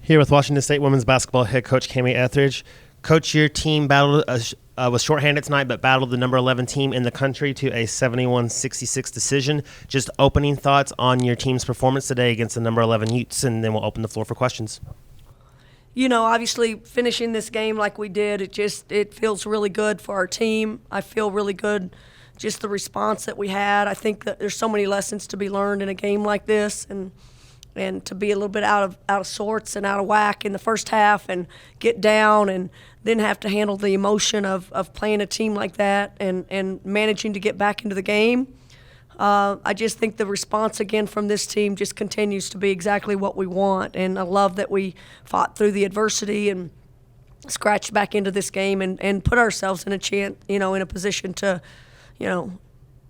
Here with Washington State women's basketball head coach Kamie Ethridge. Coach, your team battled was shorthanded tonight, but battled the number 11 team in the country to a 71-66 decision. Just opening thoughts on your team's performance today against the number 11 Utes, and then we'll open the floor for questions. You know, obviously finishing this game like we did, it feels really good for our team. I feel really good just the response that we had. I think that there's so many lessons to be learned in a game like this, and to be a little bit out of sorts and out of whack in the first half and get down and then have to handle the emotion of playing a team like that and managing to get back into the game. I just think the response again from this team just continues to be exactly what we want, and I love that we fought through the adversity and scratched back into this game and put ourselves in a chance, in a position to,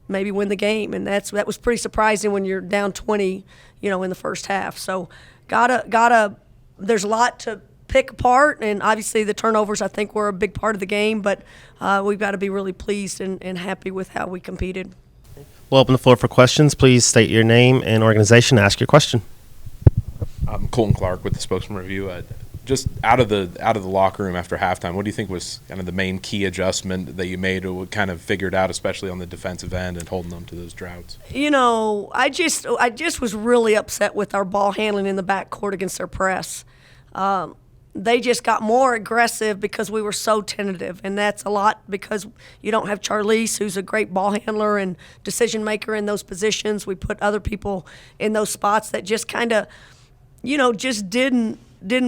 maybe win the game. And that was pretty surprising when you're down 20, in the first half. So there's a lot to pick apart, and obviously the turnovers I think were a big part of the game, but we've got to be really pleased and happy with how we competed. We'll open the floor for questions. Please state your name and organization and ask your question. I'm Colton Clark with the Spokesman Review. Just out of the locker room after halftime, what do you think was kind of the main key adjustment that you made or kind of figured out, especially on the defensive end and holding them to those droughts? I just was really upset with our ball handling in the backcourt against their press. They just got more aggressive because we were so tentative, and that's a lot because you don't have Charlise, who's a great ball handler and decision maker in those positions. We put other people in those spots that just kind of, just didn't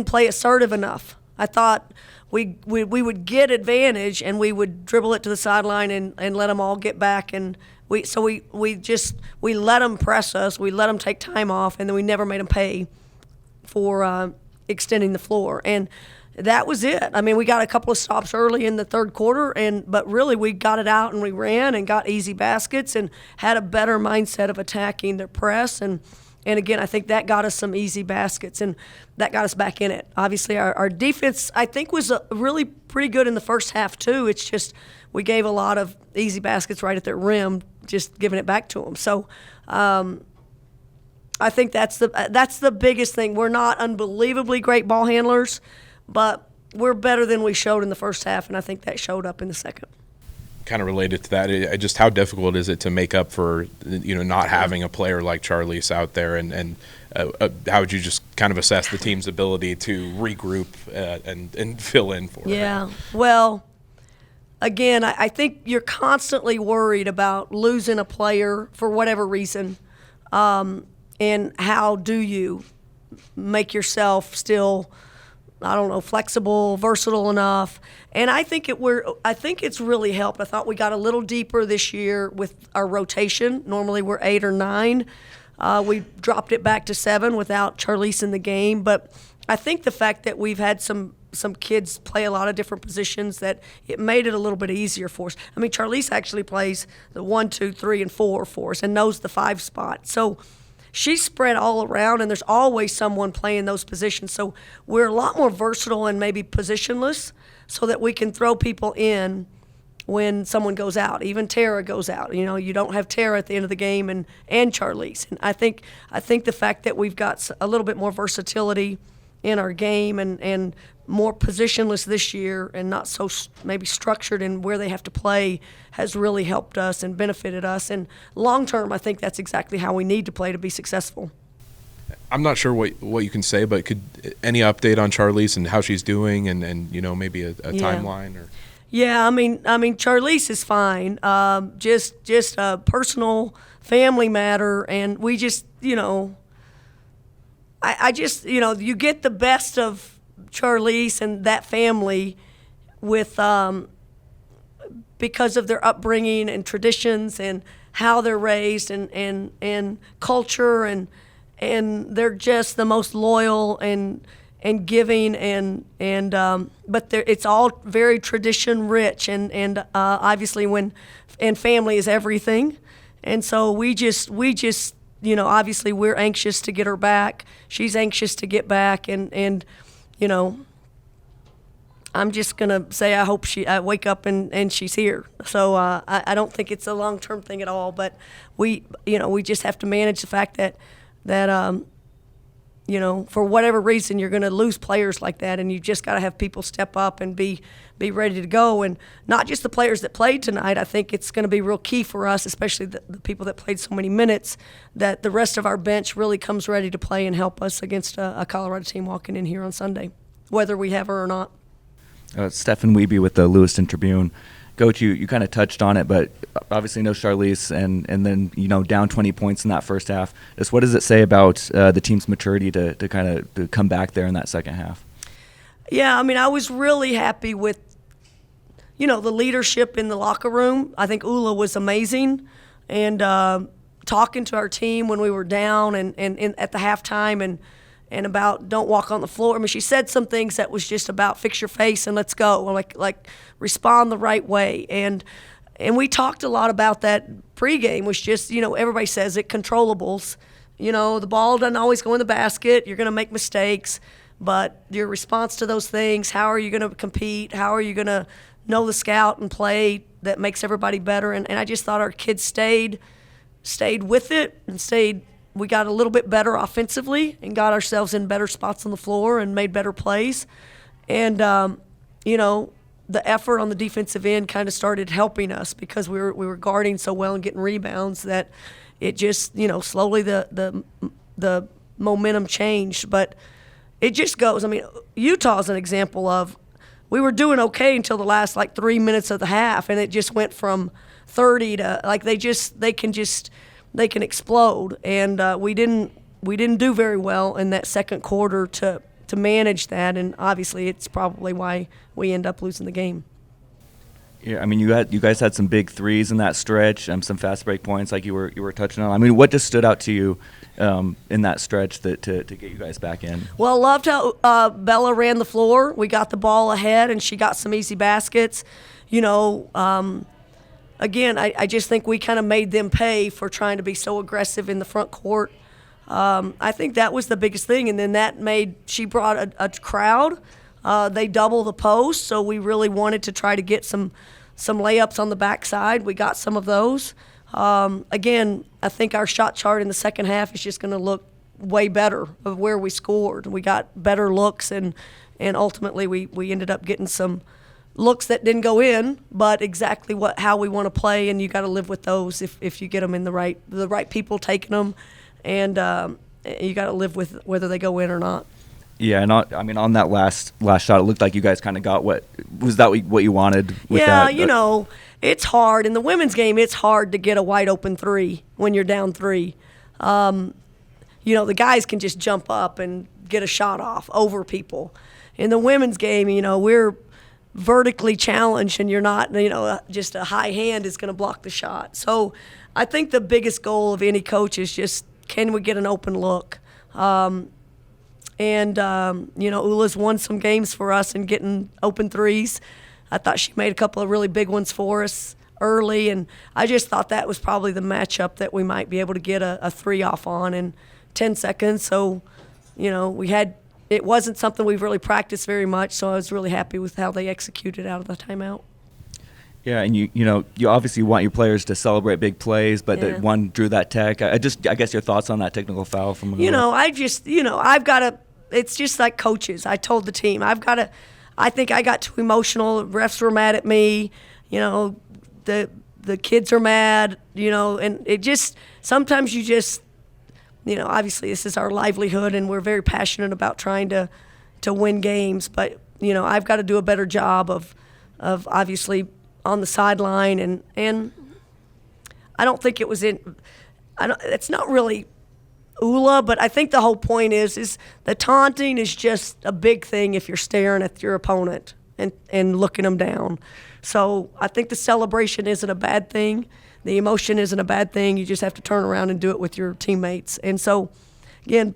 play assertive enough. I thought we would get advantage and we would dribble it to the sideline and let them all get back, and we let them press us, we let them take time off, and then we never made them pay for extending the floor, and that was it. I mean, we got a couple of stops early in the third quarter, but really we got it out and we ran and got easy baskets and had a better mindset of attacking their press, and again, I think that got us some easy baskets, and that got us back in it. Obviously, our defense, I think, was really pretty good in the first half, too. It's just we gave a lot of easy baskets right at their rim, just giving it back to them. So I think that's the biggest thing. We're not unbelievably great ball handlers, but we're better than we showed in the first half, and I think that showed up in the second. Kind of related to that, just how difficult is it to make up for not having a player like Charlise out there, and how would you just kind of assess the team's ability to regroup and fill in for her? Yeah, well, again, I think you're constantly worried about losing a player for whatever reason, and how do you make yourself still, flexible, versatile enough. And I think it's really helped. I thought we got a little deeper this year with our rotation. Normally we're 8 or 9. We dropped it back to 7 without Charlise in the game. But I think the fact that we've had some kids play a lot of different positions, that it made it a little bit easier for us. I mean, Charlise actually plays the 1, 2, 3, and 4 for us and knows the 5 spot. So she's spread all around, and there's always someone playing those positions. So we're a lot more versatile and maybe positionless, so that we can throw people in when someone goes out. Even Tara goes out. You don't have Tara at the end of the game and Charlise. And I think the fact that we've got a little bit more versatility in our game and more positionless this year and not so maybe structured in where they have to play has really helped us and benefited us. And long term, I think that's exactly how we need to play to be successful. I'm not sure what you can say, but could any update on Charlise and how she's doing, and maybe a timeline or? Yeah, I mean, Charlise is fine. Just a personal family matter, and we just, I just, you get the best of Charlise and that family with because of their upbringing and traditions and how they're raised and culture, and they're just the most loyal and giving but it's all very tradition rich, and obviously and family is everything, and so we just obviously we're anxious to get her back. She's anxious to get back, and I'm just gonna say I hope I wake up and she's here. So I don't think it's a long-term thing at all. But we just have to manage the fact that for whatever reason, you're going to lose players like that, and you just got to have people step up and be ready to go. And not just the players that played tonight. I think it's going to be real key for us, especially the people that played so many minutes, that the rest of our bench really comes ready to play and help us against a Colorado team walking in here on Sunday, whether we have her or not. Stephen Wiebe with the Lewiston Tribune. Coach, you kind of touched on it, but obviously no Charlise, and then down 20 points in that first half. Just what does it say about the team's maturity to kind of come back there in that second half? Yeah, I was really happy with the leadership in the locker room. I think Ula was amazing, and talking to our team when we were down and at the halftime and about don't walk on the floor. She said some things that was just about fix your face and let's go, like respond the right way. And we talked a lot about that pregame, which just, everybody says it, controllables. The ball doesn't always go in the basket. You're going to make mistakes, but your response to those things, how are you going to compete? How are you going to know the scout and play that makes everybody better? And I just thought our kids stayed with it and we got a little bit better offensively and got ourselves in better spots on the floor and made better plays. And, the effort on the defensive end kind of started helping us because we were guarding so well and getting rebounds that it just, slowly the momentum changed. But it just goes. Utah's an example of we were doing okay until the last 3 minutes of the half, and it just went from 30 to they can explode, and we didn't do very well in that second quarter to manage that, and obviously it's probably why we end up losing the game. Yeah, you guys had some big threes in that stretch, some fast break points like you were touching on. What just stood out to you in that stretch to get you guys back in? Well, loved how Bella ran the floor. We got the ball ahead, and she got some easy baskets. Again, I just think we kind of made them pay for trying to be so aggressive in the front court. I think that was the biggest thing, and then she brought a crowd. They double the post, so we really wanted to try to get some layups on the backside. We got some of those. Again, I think our shot chart in the second half is just going to look way better of where we scored. We got better looks, and ultimately we ended up getting some looks that didn't go in, but exactly how we want to play, and you got to live with those if you get them in the right people taking them, and you got to live with whether they go in or not. Yeah, and on that last shot, it looked like you guys kind of got what you wanted with that? Yeah, it's hard. In the women's game, it's hard to get a wide open three when you're down 3. The guys can just jump up and get a shot off over people. In the women's game, we're vertically challenged, and you're not, just a high hand is going to block the shot. So I think the biggest goal of any coach is just, can we get an open look? Ula's won some games for us in getting open threes. I thought she made a couple of really big ones for us early, and I just thought that was probably the matchup that we might be able to get a 3 off on in 10 seconds. So, it wasn't something we've really practiced very much, so I was really happy with how they executed out of the timeout. Yeah, and you obviously want your players to celebrate big plays, but that one drew that tech. I guess your thoughts on that technical foul from I've got to. It's just like coaches. I told the team I think I got too emotional. Refs were mad at me. The kids are mad. And it just sometimes you just. Obviously this is our livelihood, and we're very passionate about trying to win games. But I've got to do a better job of obviously on the sideline, and I don't think it was in. It's not really Ula, but I think the whole point is the taunting is just a big thing if you're staring at your opponent and looking them down. So I think the celebration isn't a bad thing. The emotion isn't a bad thing. You just have to turn around and do it with your teammates. And so, again,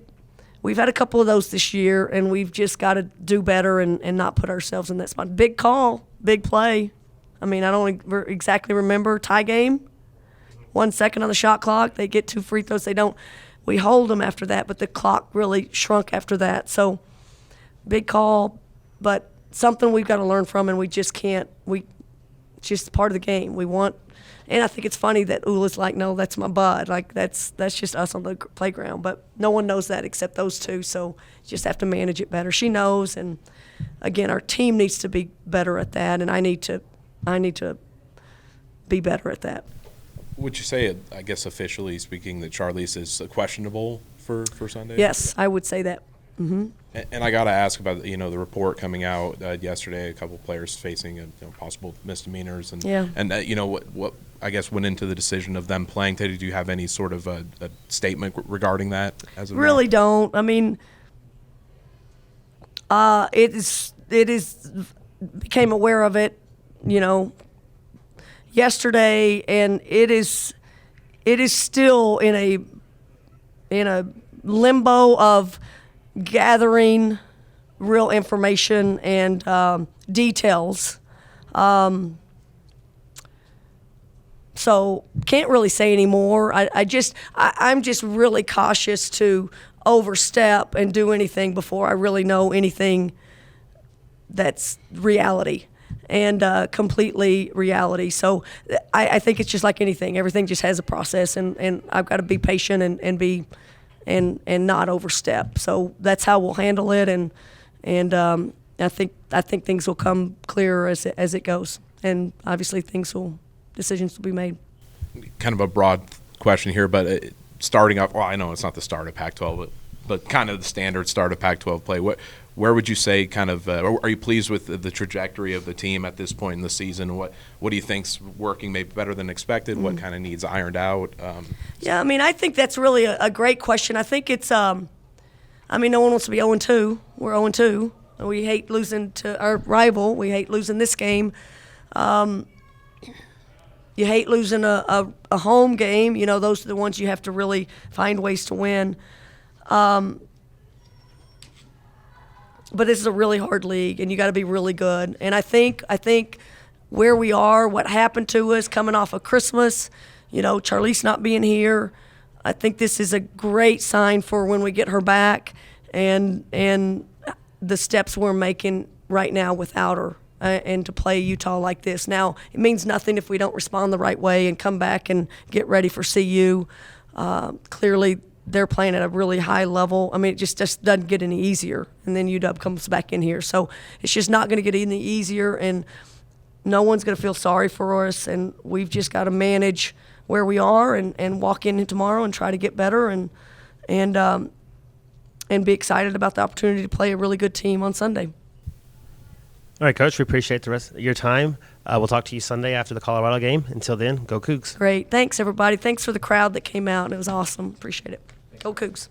we've had a couple of those this year, and we've just got to do better and not put ourselves in that spot. Big call, big play. I don't exactly remember. Tie game, 1 second on the shot clock. They get 2 free throws. They don't. We hold them after that, but the clock really shrunk after that. So, big call, but something we've got to learn from, and we just can't. It's just part of the game. We want, and I think it's funny that Ula's like, no, that's my bud. Like that's just us on the playground. But no one knows that except those two. So you just have to manage it better. She knows, and again, our team needs to be better at that, and I need to be better at that. Would you say, I guess officially speaking, that Charlise is questionable for Sunday? Yes, I would say that. Mm-hmm. And I got to ask about the report coming out yesterday. A couple players facing possible misdemeanors, and what I guess went into the decision of them playing today. Do you have any sort of a statement regarding that? As of really now? Don't. I mean, it is became aware of it, yesterday, and it is still in a limbo of gathering real information and details. So can't really say any more. I'm just really cautious to overstep and do anything before I really know anything that's reality and completely reality. So I think it's just like anything. Everything just has a process, and I've got to be patient and be and not overstep. So that's how we'll handle it, and I think things will come clearer as it goes, and obviously decisions will be made. Kind of a broad question here, but starting off, well, I know it's not the start of Pac-12, but kind of the standard start of Pac-12 play. Where would you say are you pleased with the trajectory of the team at this point in the season? What do you think's working maybe better than expected? What kind of needs ironed out? Yeah, I mean, I think that's really a great question. I think it's, no one wants to be 0-2. We're 0-2. We hate losing to our rival. We hate losing this game. You hate losing a home game. Those are the ones you have to really find ways to win. But this is a really hard league, and you got to be really good. And I think where we are, what happened to us coming off of Christmas, Charlise not being here, I think this is a great sign for when we get her back, and the steps we're making right now without her, and to play Utah like this. Now, it means nothing if we don't respond the right way and come back and get ready for CU. Clearly, they're playing at a really high level. I mean, it just doesn't get any easier. And then UW comes back in here. So it's just not going to get any easier, and no one's going to feel sorry for us. And we've just got to manage where we are and walk in tomorrow and try to get better and be excited about the opportunity to play a really good team on Sunday. All right, Coach, we appreciate the rest of your time. We'll talk to you Sunday after the Colorado game. Until then, go Cougs. Great. Thanks, everybody. Thanks for the crowd that came out. It was awesome. Appreciate it. Go Cougs.